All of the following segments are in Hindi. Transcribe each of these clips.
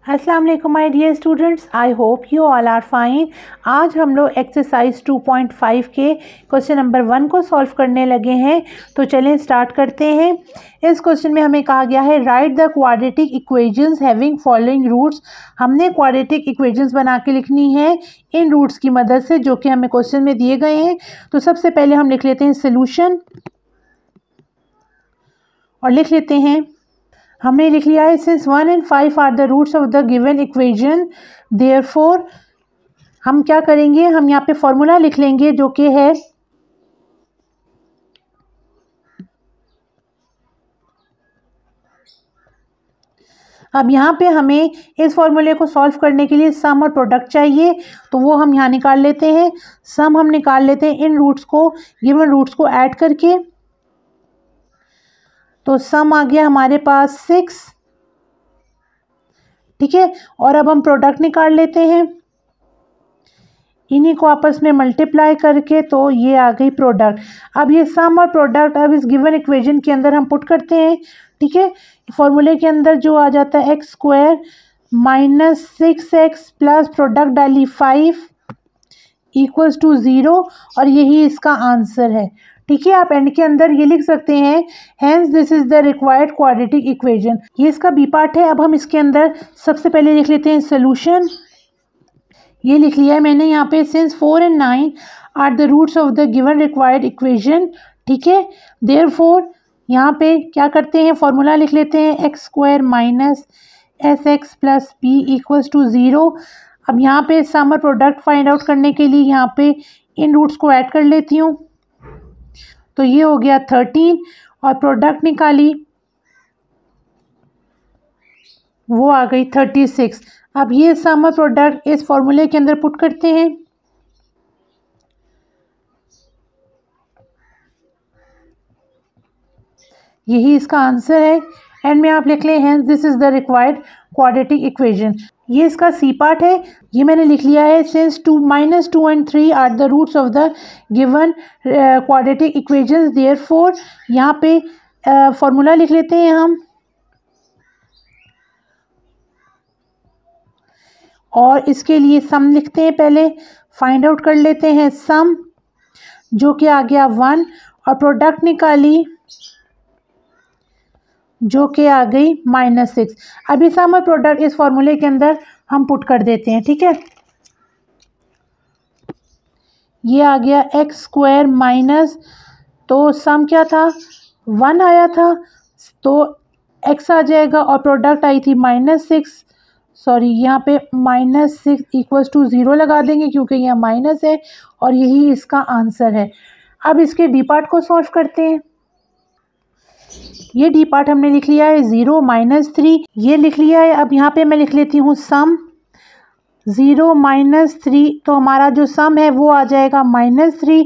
अस्सलाम वालेकुम my dear students, I hope you all are fine. आज हम लोग एक्सरसाइज 2.5 के क्वेश्चन नंबर 1 को सॉल्व करने लगे हैं। तो चलें स्टार्ट करते हैं। इस क्वेश्चन में हमें कहा गया है write the quadratic equations having following roots. हमने क्वाड्रेटिक इक्वेशंस बना के लिखनी है इन रूट्स की मदद से जो कि हमें क्वेश्चन में दिए गए हैं। तो सबसे पहले हम लिख लेते हैं सोल्यूशन और लिख लेते हैं, हमने लिख लिया है since 1 and 5 are the roots of the given equation, therefore हम क्या करेंगे, हम यहाँ पे फॉर्मूला लिख लेंगे जो कि है अब यहाँ पे हमें इस फॉर्मूले को सॉल्व करने के लिए सम और प्रोडक्ट चाहिए, तो वो हम यहाँ निकाल लेते हैं। सम हम निकाल लेते हैं इन रूट्स को, गिवन रूट्स को ऐड करके। तो सम आ गया हमारे पास 6, ठीक है। और अब हम प्रोडक्ट निकाल लेते हैं, इन्हीं को आपस में मल्टीप्लाई करके, तो ये आ गई प्रोडक्ट। अब ये सम और प्रोडक्ट अब इस गिवन इक्वेशन के अंदर हम पुट करते हैं, ठीक है। फॉर्मूले के अंदर जो आ जाता है x square minus 6x plus product डाली 5 इक्वल्स टू 0, और यही इसका आंसर है, ठीक है। आप एंड के अंदर ये लिख सकते हैं hence this is the required quadratic equation. ये इसका बी पार्ट है। अब हम इसके अंदर सबसे पहले लिख लेते हैं सोल्यूशन। ये लिख लिया है मैंने यहाँ पे, since 4 and 9 are the roots of the given required equation, ठीक है। देयरफॉर यहाँ पे क्या करते हैं, फॉर्मूला लिख लेते हैं x square minus SX plus p equals to 0। अब यहाँ पे सम और प्रोडक्ट फाइंड आउट करने के लिए यहाँ पे इन रूट्स को ऐड कर लेती हूँ। तो ये हो गया 13 और प्रोडक्ट निकाली, वो आ गई 36। अब ये सम और प्रोडक्ट इस फॉर्मूले के अंदर पुट करते हैं। यही इसका आंसर है। एंड में आप लिख लें hence this is the required quadratic equation. ये इसका सी पार्ट है। ये मैंने लिख लिया है since -2 and 3 are the roots of the given quadratic equations, therefore यहाँ पे फॉर्मूला लिख लेते हैं हम, और इसके लिए सम लिखते हैं। पहले फाइंड आउट कर लेते हैं सम, जो कि आ गया 1, और प्रोडक्ट निकाली जो कि आ गई -6। अभी सम और प्रोडक्ट इस फॉर्मूले के अंदर हम पुट कर देते हैं, ठीक है। ये आ गया एक्स स्क्वायर माइनस, तो सम क्या था 1 आया था, तो x आ जाएगा, और प्रोडक्ट आई थी -6, सॉरी यहाँ पे -6 इक्वल्स टू 0 लगा देंगे क्योंकि यह माइनस है, और यही इसका आंसर है। अब इसके डी पार्ट को सॉल्व करते हैं। ये डी पार्ट हमने लिख लिया है 0 -3, ये लिख लिया है। अब यहाँ पे मैं लिख लेती हूँ सम 0 -3, तो हमारा जो सम है वो आ जाएगा -3।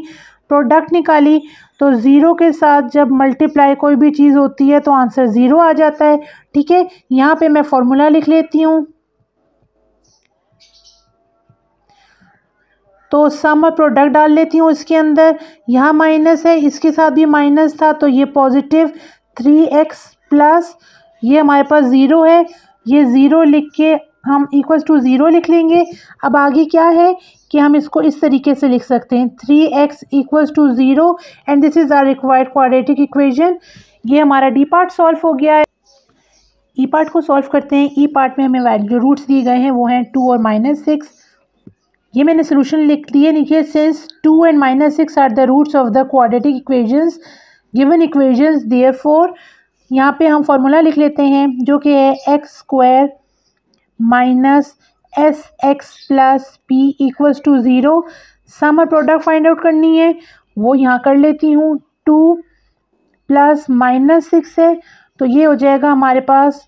प्रोडक्ट निकाली, तो 0 के साथ जब मल्टीप्लाई कोई भी चीज़ होती है तो आंसर 0 आ जाता है, ठीक है। यहाँ पे मैं फॉर्मूला लिख लेती हूँ। तो सम और प्रोडक्ट डाल लेती हूँ इसके अंदर। यहाँ माइनस है, इसके साथ भी माइनस था, तो ये पॉजिटिव 3x प्लस ये हमारे पास 0 है, ये 0 लिख के हम इक्वल्स टू 0 लिख लेंगे। अब आगे क्या है कि हम इसको इस तरीके से लिख सकते हैं 3x equals to 0 and this is our required quadratic equation. ये हमारा डी पार्ट सॉल्व हो गया है। ई पार्ट को सॉल्व करते हैं। ई पार्ट में हमें वैल्यू रूट्स दिए गए हैं, वो हैं 2 और -6। ये मैंने सोल्यूशन लिख दिए नीचे, since 2 and -6 are the roots of the quadratic equations given equations, therefore यहाँ पे हम फॉर्मूला लिख लेते हैं जो कि है x square minus SX plus p equals to 0। Sum और प्रोडक्ट फाइंड आउट करनी है, वो यहाँ कर लेती हूँ। 2 प्लस -6 है, तो ये हो जाएगा हमारे पास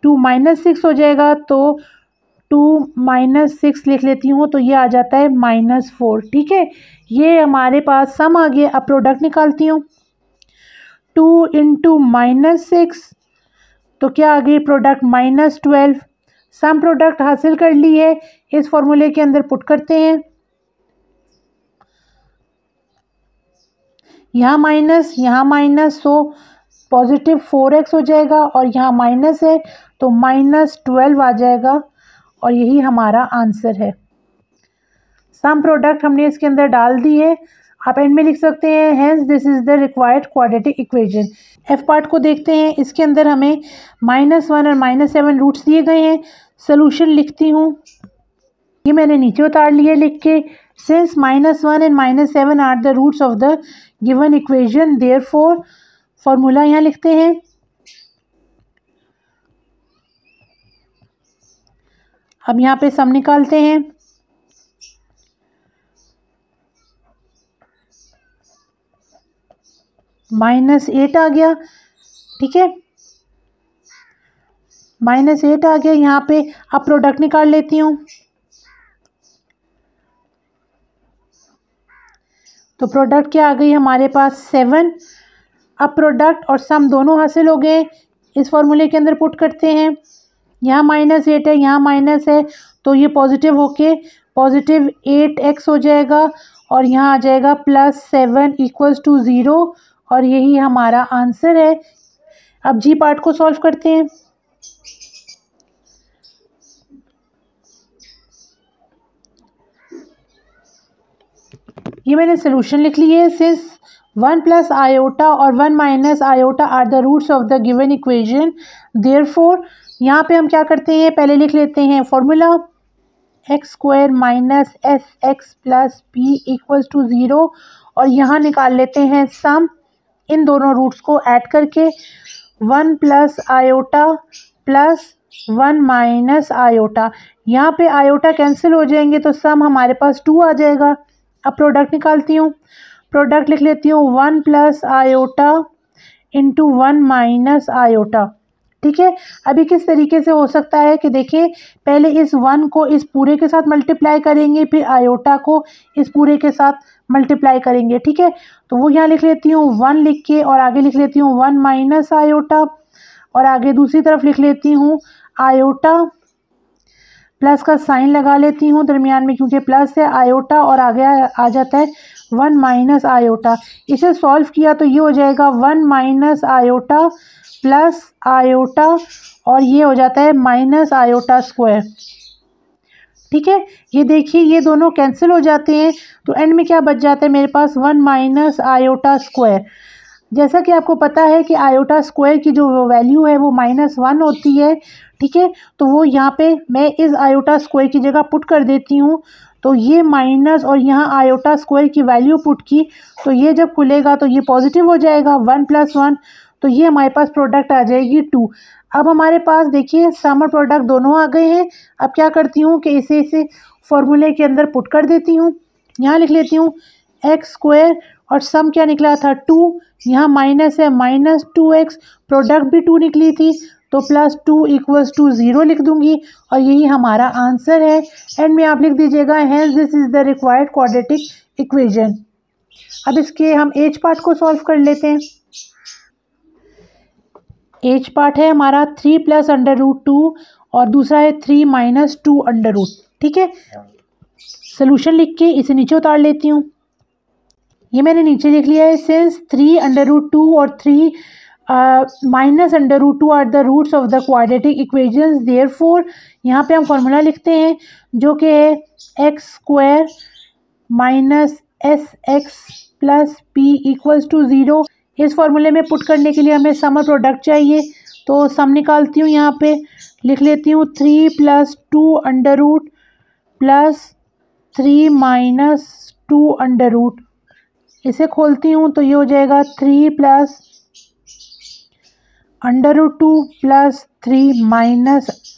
2 -6 हो जाएगा, तो 2 -6 लिख लेती हूँ, तो ये आ जाता है -4, ठीक है। ये हमारे पास सम आ गया। अब प्रोडक्ट निकालती हूँ, 2 इंटू -6, तो क्या आ गई प्रोडक्ट -12। सम प्रोडक्ट हासिल कर ली है, इस फॉर्मूले के अंदर पुट करते हैं। यहाँ माइनस, सो पॉजिटिव 4x हो जाएगा, और यहाँ माइनस है तो -12 आ जाएगा, और यही हमारा आंसर है। सम प्रोडक्ट हमने इसके अंदर डाल दी है, आप एंड में लिख सकते हैं hence this is the required quadratic equation. F part को देखते हैं, इसके अंदर हमें -1 और -7 रूट्स दिए गए हैं। सोल्यूशन लिखती हूँ, ये मैंने नीचे उतार लिया लिख के, since -1 and -7 are the roots of the given equation, therefore formula यहाँ लिखते हैं। अब यहाँ पे सम निकालते हैं, -8 आ गया, ठीक है, -8 आ गया यहाँ पे। अब प्रोडक्ट निकाल लेती हूँ, तो प्रोडक्ट क्या आ गई हमारे पास 7। अब प्रोडक्ट और सम दोनों हासिल हो गए, इस फॉर्मूले के अंदर पुट करते हैं। यहाँ -8 है, यहाँ माइनस है, तो ये पॉजिटिव होके पॉजिटिव 8x हो जाएगा, और यहाँ आ जाएगा +7 = 0, और यही हमारा आंसर है। अब जी पार्ट को सॉल्व करते हैं। ये मैंने सोल्यूशन लिख ली है, सिंस 1 + आयोटा और 1 - iota are the roots of the given equation, therefore यहाँ पे हम क्या करते हैं, पहले लिख लेते हैं फॉर्मूला, x² - sx + p = 0, और यहाँ निकाल लेते हैं सम, इन दोनों रूट्स को ऐड करके 1 + आयोटा + 1 - आयोटा, यहाँ पे आयोटा कैंसिल हो जाएंगे तो सम हमारे पास 2 आ जाएगा। अब प्रोडक्ट निकालती हूँ, प्रोडक्ट लिख लेती हूँ 1 + आयोटा × 1 - आयोटा, ठीक है। अभी किस तरीके से हो सकता है कि देखिए, पहले इस 1 को इस पूरे के साथ मल्टीप्लाई करेंगे, फिर आयोटा को इस पूरे के साथ मल्टीप्लाई करेंगे, ठीक है। तो वो यहाँ लिख लेती हूँ 1 लिख के, और आगे लिख लेती हूँ 1 - आयोटा, और आगे दूसरी तरफ लिख लेती हूँ आयोटा, प्लस का साइन लगा लेती हूँ दरमियान में क्योंकि प्लस है, आयोटा, और आगे आ जाता है 1 - आयोटा। इसे सॉल्व किया तो ये हो जाएगा 1 - आयोटा प्लस आयोटा, और ये हो जाता है -आयोटा², ठीक है। ये देखिए, ये दोनों कैंसिल हो जाते हैं, तो एंड में क्या बच जाता है मेरे पास 1 - आयोटा²। जैसा कि आपको पता है कि आयोटा² की जो वैल्यू है वो -1 होती है, ठीक है। तो वो यहाँ पे मैं इस आयोटा² की जगह पुट कर देती हूँ, तो ये माइनस और यहाँ आयोटा² की वैल्यू पुट की, तो ये जब खुलेगा तो ये पॉजिटिव हो जाएगा 1 + 1, तो ये हमारे पास प्रोडक्ट आ जाएगी 2। अब हमारे पास देखिए सम और प्रोडक्ट दोनों आ गए हैं। अब क्या करती हूँ कि इसे फॉर्मूले के अंदर पुट कर देती हूँ। यहाँ लिख लेती हूँ x² और सम क्या निकला था 2, यहाँ माइनस है -2x, प्रोडक्ट भी 2 निकली थी, तो +2 = 0 लिख दूंगी, और यही हमारा आंसर है। एंड में आप लिख दीजिएगा hence this is the required quadratic equation. अब इसके हम एच पार्ट को सॉल्व कर लेते हैं। एच पार्ट है हमारा 3 + √2 और दूसरा है 3 - 2 √, ठीक है। सोल्यूशन लिख के इसे नीचे उतार लेती हूँ, ये मैंने नीचे लिख लिया है, सिंस 3 √2 और 3 -√2 are the roots of the quadratic equations, therefore यहाँ पे हम फॉर्मूला लिखते हैं जो कि है x² - sx + p = 0। इस फॉर्मूले में पुट करने के लिए हमें सम और प्रोडक्ट चाहिए, तो सम निकालती हूँ, यहाँ पे लिख लेती हूँ 3 + 2 √ प्लस 3 - 2 √ इसे खोलती हूँ तो ये हो जाएगा 3 + √2 + 3 -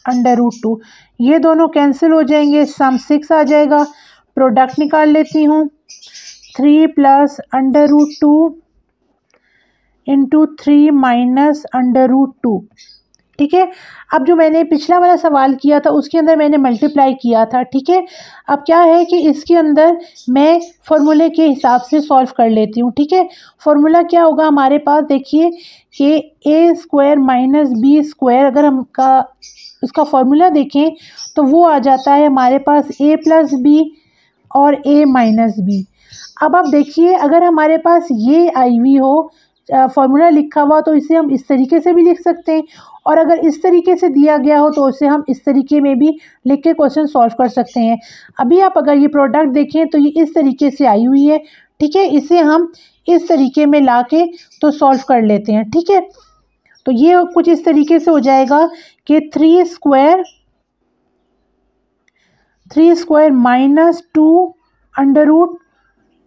√2, ये दोनों कैंसिल हो जाएंगे, सम 6 आ जाएगा। प्रोडक्ट निकाल लेती हूँ 3 + √2 × 3 - √2, ठीक है। अब जो मैंने पिछला वाला सवाल किया था उसके अंदर मैंने मल्टीप्लाई किया था, ठीक है। अब क्या है कि इसके अंदर मैं फॉर्मूले के हिसाब से सॉल्व कर लेती हूँ, ठीक है। फॉर्मूला क्या होगा हमारे पास, देखिए कि a² - b², अगर हम उसका फॉर्मूला देखें तो वो आ जाता है हमारे पास a + b और a - b। अब आप देखिए, अगर हमारे पास ये आई हुई हो फॉर्मूला लिखा हुआ, तो इसे हम इस तरीके से भी लिख सकते हैं, और अगर इस तरीके से दिया गया हो तो उसे हम इस तरीके में भी लिख के क्वेश्चन सॉल्व कर सकते हैं। अभी आप अगर ये प्रोडक्ट देखें तो ये इस तरीके से आई हुई है, ठीक है। इसे हम इस तरीके में ला के तो सॉल्व कर लेते हैं, ठीक है। तो ये कुछ इस तरीके से हो जाएगा कि 3 square minus 2 under root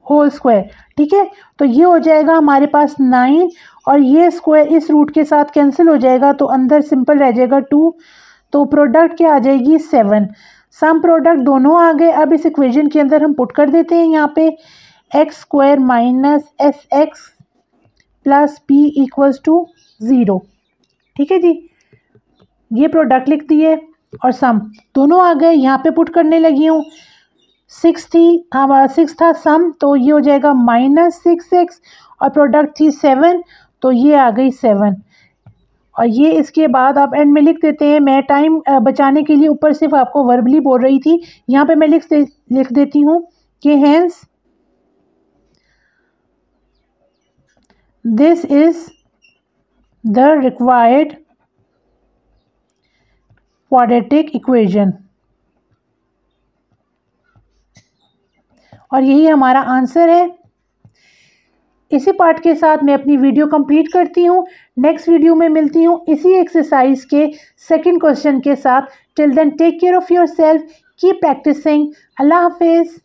whole square, ठीक है। तो ये हो जाएगा हमारे पास 9, और ये स्क्वायर इस रूट के साथ कैंसिल हो जाएगा, तो अंदर सिंपल रह जाएगा 2। तो प्रोडक्ट क्या आ जाएगी 7। सम प्रोडक्ट दोनों आ गए। अब इस इक्वेशन के अंदर हम पुट कर देते हैं यहाँ पे x square minus s x plus p equals to 0, ठीक है जी। ये प्रोडक्ट लिख दिए और सम दोनों आ गए, यहाँ पे पुट करने लगी हूँ। 6 था सम, तो ये हो जाएगा -6x, और प्रोडक्ट थी 7, तो ये आ गई 7। और ये इसके बाद आप एंड में लिख देते हैं। मैं टाइम बचाने के लिए ऊपर सिर्फ आपको वर्बली बोल रही थी, यहाँ पे मैं लिख देती हूँ कि hence this is the required quadratic equation, और यही हमारा आंसर है। इसी पार्ट के साथ मैं अपनी वीडियो कंप्लीट करती हूँ। नेक्स्ट वीडियो में मिलती हूँ इसी एक्सरसाइज के सेकंड क्वेश्चन के साथ। Till then take care of yourself, keep practicing. अल्लाह हाफिज़।